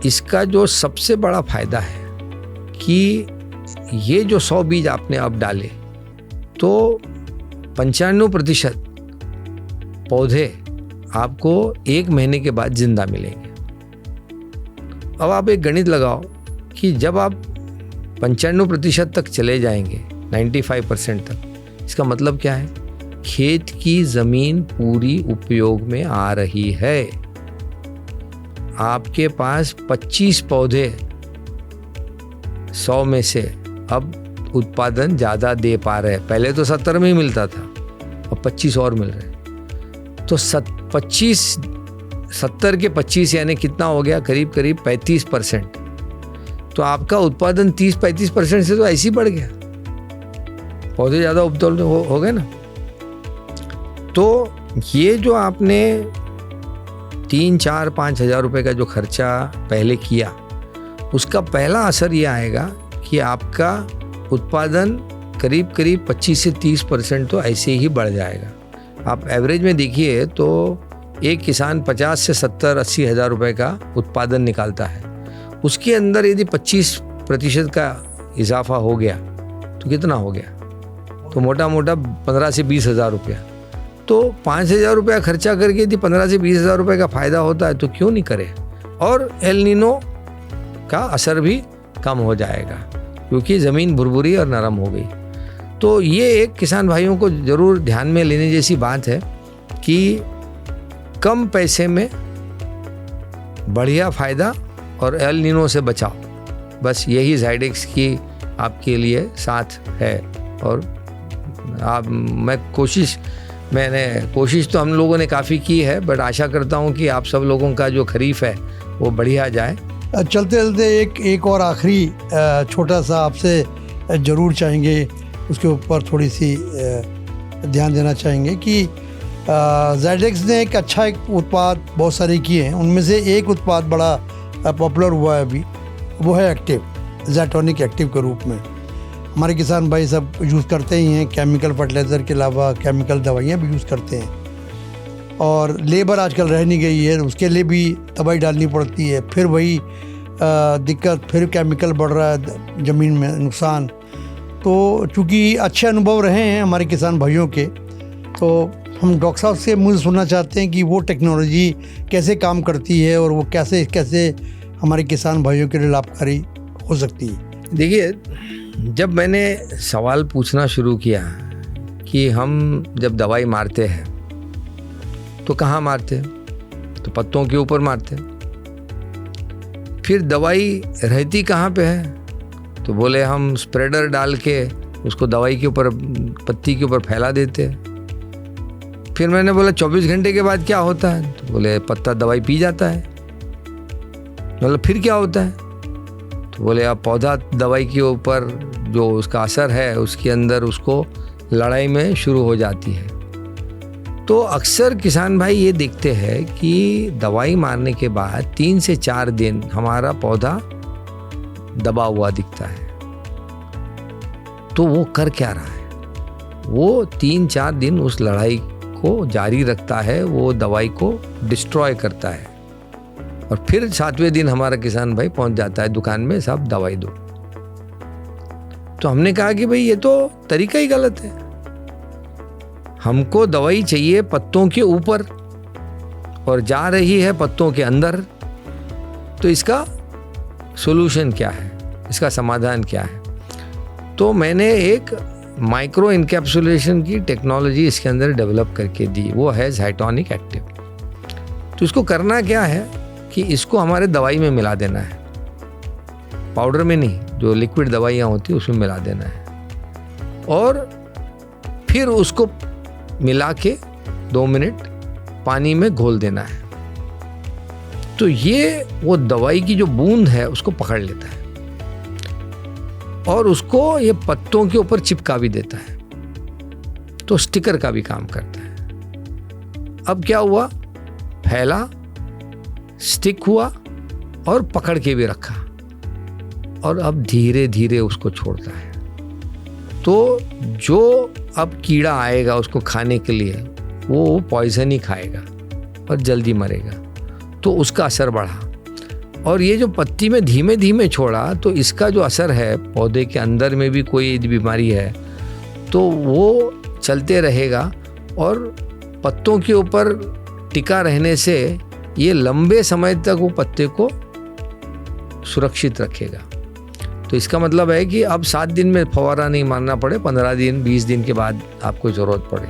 इसका जो सबसे बड़ा फायदा है कि ये जो 100 बीज आपने अब डाले तो 95% पौधे आपको 1 महीने के बाद जिंदा मिलेंगे। अब आप एक गणित लगाओ कि जब आप 95% तक चले जाएंगे, 95% तक, इसका मतलब क्या है? खेत की जमीन पूरी उपयोग में आ रही है। आपके पास 25 पौधे 100 में से अब उत्पादन ज़्यादा दे पा रहे हैं। पहले तो 70 में ही मिलता था, अब 25 और मिल रहे हैं। तो 70 के 25 यानी कितना हो गया? करीब करीब 35%। तो आपका उत्पादन 30-35% से तो ऐसे ही बढ़ गया, पौधे ज़्यादा उपलब्ध हो गए ना। तो ये जो आपने 3-4-5 हज़ार रुपये का जो खर्चा पहले किया, उसका पहला असर ये आएगा कि आपका उत्पादन करीब करीब 25 से 30% तो ऐसे ही बढ़ जाएगा। आप एवरेज में देखिए तो एक किसान 50 से 70-80 हज़ार रुपये का उत्पादन निकालता है। उसके अंदर यदि 25% का इजाफा हो गया तो कितना हो गया? तो मोटा मोटा 15 से 20 हज़ार रुपया। तो 5,000 रुपया खर्चा करके यदि 15 से 20 हज़ार रुपये का फ़ायदा होता है तो क्यों नहीं करें? और एल नीनो का असर भी कम हो जाएगा क्योंकि ज़मीन भुरभुरी और नरम हो गई। तो ये एक किसान भाइयों को ज़रूर ध्यान में लेने जैसी बात है कि कम पैसे में बढ़िया फ़ायदा और एल नीनो से बचाओ। बस यही ज़ाइडेक्स की आपके लिए साथ है। और मैंने कोशिश तो हम लोगों ने काफ़ी की है, बट आशा करता हूँ कि आप सब लोगों का जो खरीफ है वो बढ़िया जाए। चलते चलते एक और आखिरी छोटा सा आपसे ज़रूर चाहेंगे, उसके ऊपर थोड़ी सी ध्यान देना चाहेंगे कि ज़ाइडेक्स ने एक अच्छा उत्पाद बहुत सारे किए हैं, उनमें से एक उत्पाद बड़ा पॉपुलर हुआ है अभी, वो है एक्टिव, ज़ैटोनिक एक्टिव के रूप में। हमारे किसान भाई सब यूज़ करते ही हैं, केमिकल फर्टिलाइज़र के अलावा केमिकल दवाइयाँ भी यूज़ करते हैं। और लेबर आजकल रह नहीं गई है, उसके लिए भी दवाई डालनी पड़ती है, फिर वही दिक्कत, फिर केमिकल बढ़ रहा है, ज़मीन में नुकसान। तो चूँकि अच्छे अनुभव रहे हैं हमारे किसान भाइयों के, तो हम डॉक्टर साहब से मुझे सुनना चाहते हैं कि वो टेक्नोलॉजी कैसे काम करती है और वो कैसे हमारे किसान भाइयों के लिए लाभकारी हो सकती है। देखिए, जब मैंने सवाल पूछना शुरू किया कि हम जब दवाई मारते हैं तो कहाँ मारते हैं? तो पत्तों के ऊपर मारते हैं। फिर दवाई रहती कहाँ पे है? तो बोले हम स्प्रेडर डाल के उसको दवाई के ऊपर, पत्ती के ऊपर फैला देते हैं। फिर मैंने बोला 24 घंटे के बाद क्या होता है? तो बोले पत्ता दवाई पी जाता है। मतलब फिर क्या होता है? तो बोले अब पौधा दवाई के ऊपर जो उसका असर है उसके अंदर उसको लड़ाई में शुरू हो जाती है। तो अक्सर किसान भाई ये देखते हैं कि दवाई मारने के बाद 3 से 4 दिन हमारा पौधा दबा हुआ दिखता है। तो वो कर क्या रहा है? वो 3-4 दिन उस लड़ाई को जारी रखता है, वो दवाई को डिस्ट्रॉय करता है और फिर 7वें दिन हमारा किसान भाई पहुंच जाता है दुकान में, साहब दवाई दो। तो हमने कहा कि भाई ये तो तरीका ही गलत है। हमको दवाई चाहिए पत्तों के ऊपर और जा रही है पत्तों के अंदर। तो इसका सॉल्यूशन क्या है, इसका समाधान क्या है? तो मैंने एक माइक्रो इनकैप्सुलेशन की टेक्नोलॉजी इसके अंदर डेवलप करके दी, वो है ज़ाइटोनिक एक्टिव। तो इसको करना क्या है कि इसको हमारे दवाई में मिला देना है, पाउडर में नहीं, जो लिक्विड दवाइयाँ होती है उसमें मिला देना है और फिर उसको मिला के 2 मिनट पानी में घोल देना है। तो ये वो दवाई की जो बूंद है उसको पकड़ लेता है और उसको ये पत्तों के ऊपर चिपका भी देता है, तो स्टिकर का भी काम करता है। अब क्या हुआ, फैला, स्टिक हुआ और पकड़ के भी रखा और अब धीरे धीरे उसको छोड़ता है। तो जो अब कीड़ा आएगा उसको खाने के लिए, वो पॉइजन ही खाएगा और जल्दी मरेगा, तो उसका असर बढ़ा। और ये जो पत्ती में धीमे धीमे छोड़ा तो इसका जो असर है, पौधे के अंदर में भी कोई बीमारी है तो वो चलते रहेगा और पत्तों के ऊपर टिका रहने से ये लंबे समय तक वो पत्ते को सुरक्षित रखेगा। तो इसका मतलब है कि अब 7 दिन में फवारा नहीं मारना पड़े, 15 दिन 20 दिन के बाद आपको ज़रूरत पड़े।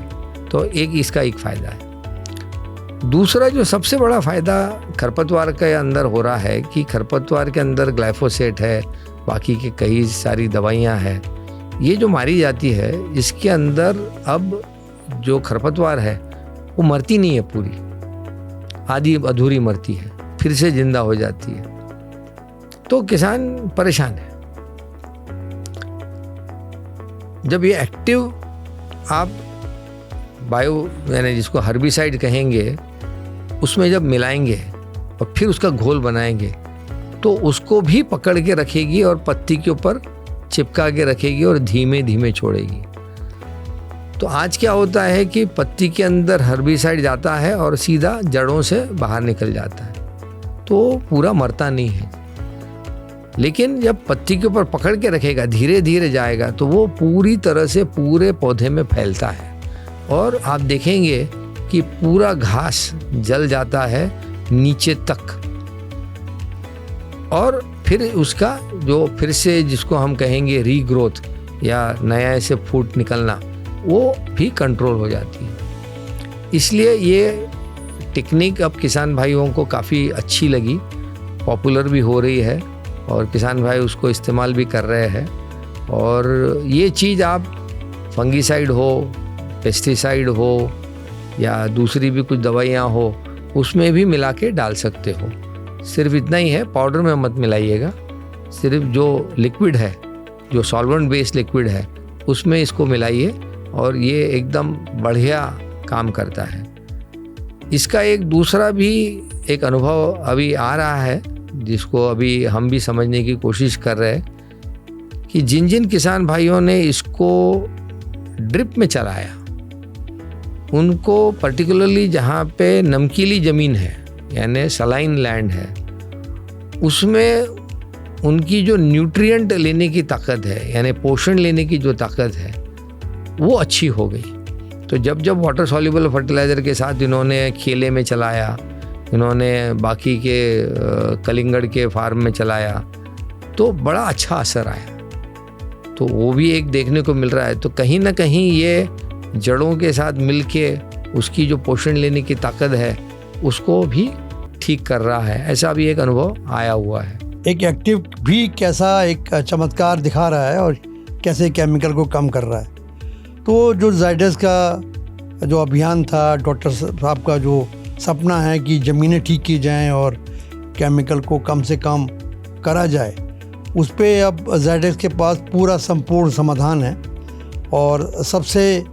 तो इसका एक फ़ायदा है। दूसरा जो सबसे बड़ा फ़ायदा खरपतवार के अंदर हो रहा है कि खरपतवार के अंदर ग्लाइफोसेट है, बाकी के कई सारी दवाइयाँ हैं, ये जो मारी जाती है इसके अंदर अब जो खरपतवार है वो मरती नहीं है, पूरी आधी अधूरी मरती है, फिर से जिंदा हो जाती है। तो किसान परेशान है। जब ये एक्टिव आप बायो यानी जिसको हर्बिसाइड कहेंगे उसमें जब मिलाएंगे और फिर उसका घोल बनाएंगे तो उसको भी पकड़ के रखेगी और पत्ती के ऊपर चिपका के रखेगी और धीमे धीमे छोड़ेगी। तो आज क्या होता है कि पत्ती के अंदर हर्बिसाइड जाता है और सीधा जड़ों से बाहर निकल जाता है, तो पूरा मरता नहीं है। लेकिन जब पत्ती के ऊपर पकड़ के रखेगा, धीरे धीरे जाएगा, तो वो पूरी तरह से पूरे पौधे में फैलता है और आप देखेंगे कि पूरा घास जल जाता है नीचे तक। और फिर उसका जो फिर से जिसको हम कहेंगे रीग्रोथ या नया से फूट निकलना, वो भी कंट्रोल हो जाती है। इसलिए ये टेक्निक अब किसान भाइयों को काफ़ी अच्छी लगी, पॉपुलर भी हो रही है और किसान भाई उसको इस्तेमाल भी कर रहे हैं। और ये चीज़ आप फंगीसाइड हो, पेस्टिसाइड हो या दूसरी भी कुछ दवाइयाँ हो, उसमें भी मिला के डाल सकते हो। सिर्फ इतना ही है, पाउडर में मत मिलाइएगा, सिर्फ जो लिक्विड है, जो सॉल्वेंट बेस्ड लिक्विड है, उसमें इसको मिलाइए और ये एकदम बढ़िया काम करता है। इसका एक दूसरा भी एक अनुभव अभी आ रहा है जिसको अभी हम भी समझने की कोशिश कर रहे हैं कि जिन जिन किसान भाइयों ने इसको ड्रिप में चलाया, उनको पर्टिकुलरली जहाँ पे नमकीली ज़मीन है यानी सलाइन लैंड है, उसमें उनकी जो न्यूट्रिएंट लेने की ताकत है यानी पोषण लेने की जो ताकत है वो अच्छी हो गई। तो जब जब वाटर सॉल्युबल फर्टिलाइज़र के साथ इन्होंने खेले में चलाया, इन्होंने बाकी के कलिंगड़ के फार्म में चलाया, तो बड़ा अच्छा असर आया। तो वो भी एक देखने को मिल रहा है। तो कहीं ना कहीं ये जड़ों के साथ मिलके उसकी जो पोषण लेने की ताकत है उसको भी ठीक कर रहा है, ऐसा भी एक अनुभव आया हुआ है। एक एक्टिव भी कैसा एक चमत्कार दिखा रहा है और कैसे केमिकल को कम कर रहा है। तो जो जाइडस का जो अभियान था, डॉक्टर साहब का जो सपना है कि ज़मीनें ठीक की जाएं और केमिकल को कम से कम करा जाए, उस पे अब जाइडस के पास पूरा संपूर्ण समाधान है। और सबसे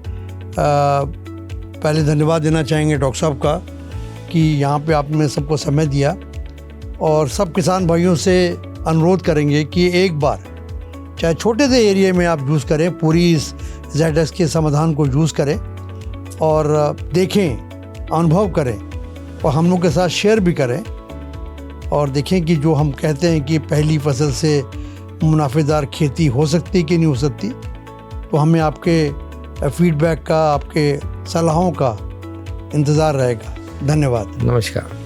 पहले धन्यवाद देना चाहेंगे डॉक्टर साहब का कि यहाँ पे आपने सबको समय दिया, और सब किसान भाइयों से अनुरोध करेंगे कि एक बार चाहे छोटे से एरिया में आप यूज़ करें, पूरी इस ZS के समाधान को यूज़ करें और देखें, अनुभव करें और हम लोग के साथ शेयर भी करें, और देखें कि जो हम कहते हैं कि पहली फसल से मुनाफेदार खेती हो सकती कि नहीं हो सकती। तो हमें आपके फीडबैक का, आपके सलाहों का इंतज़ार रहेगा। धन्यवाद। नमस्कार।